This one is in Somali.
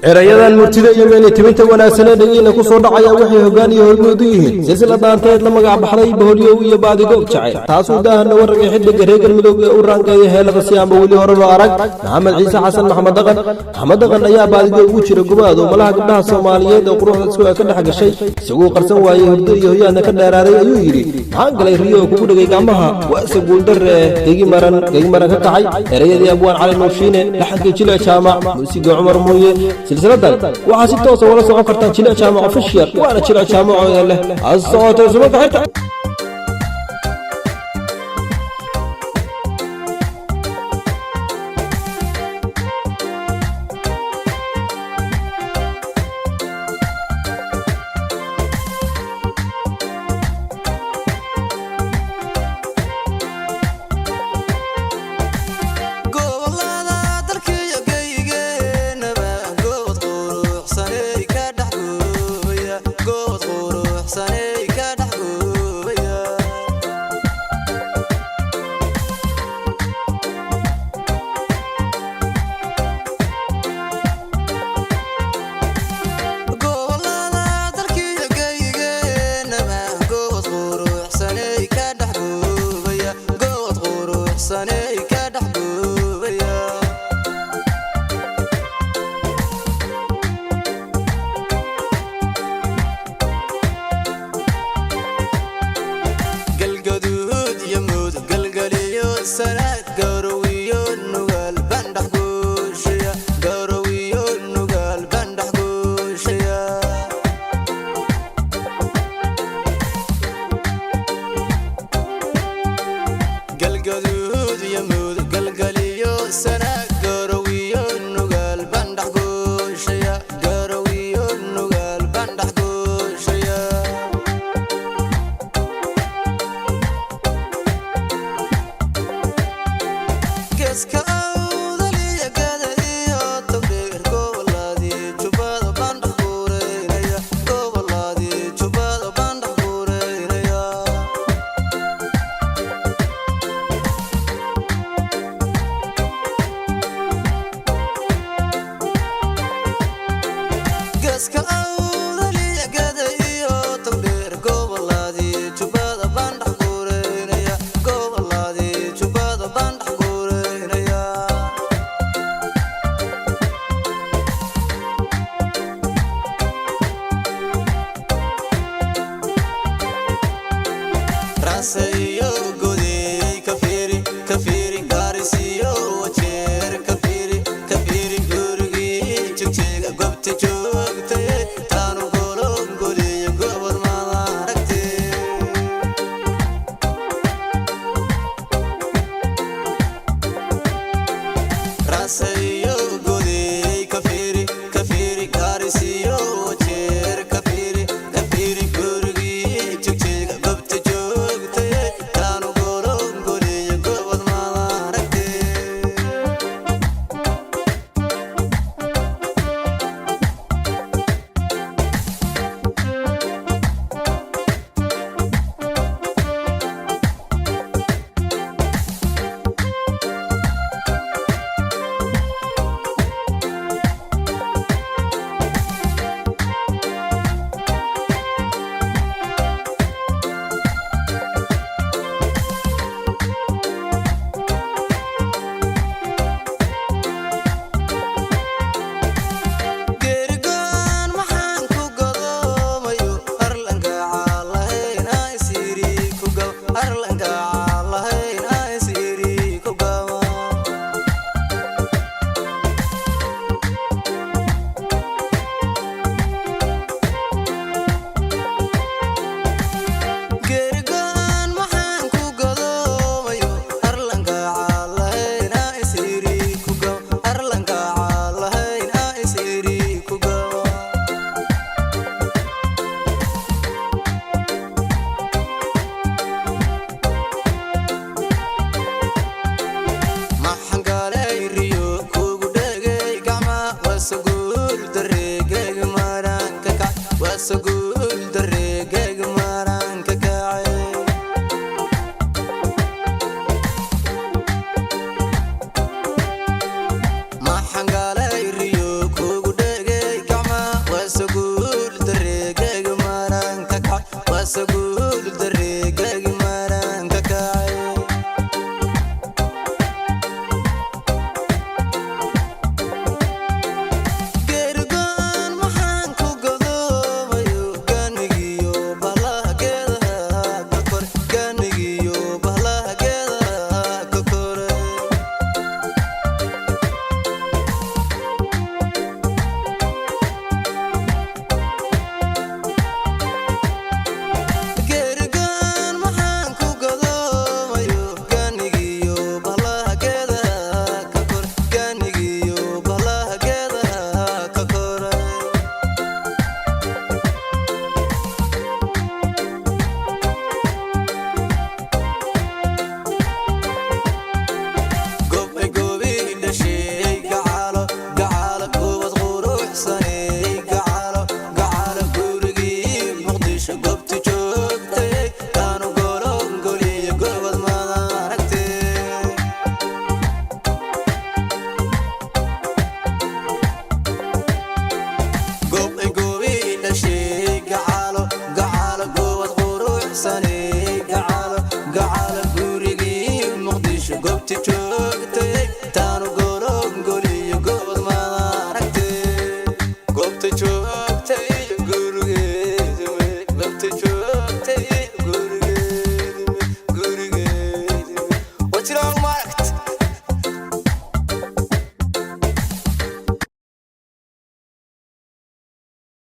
erayadan murtida iyo meelitiminta wanaagsan ee dhagiina ku soo dhacaya waxay hoggaan iyo hormood u yihiin silsiladaanteed la magac baxday boholyow iyo baadigoog jacayl taasuu daahana wararka xiddiga reer galmudug ee u raanqeeya heelada siyaanba weli hore loo arag maxamed ciise xasan maxamed dhaqan ayaa baadigoog ugu jira gubaad oo malaha gabdhaha soomaaliyeed ee quruxda isku ka dhex gashay isaguu qarsan waayey hurdo iyo hoyaadna ka dheeraaday ayuu yidhi maxaan galay riyo oo kugu dhegay gacmaha waa isa guuldarre gegi maran ka kacay erayadii abwaan cali nuurshiine laxankii jilic jaamac muusiga cumar muuye silsiladan waxaa si toosa wala socon kartaan jilic jaamac official waana jilic jaamac oo leh asocotay subanka xirta Sanay ka dhaxgooya قعد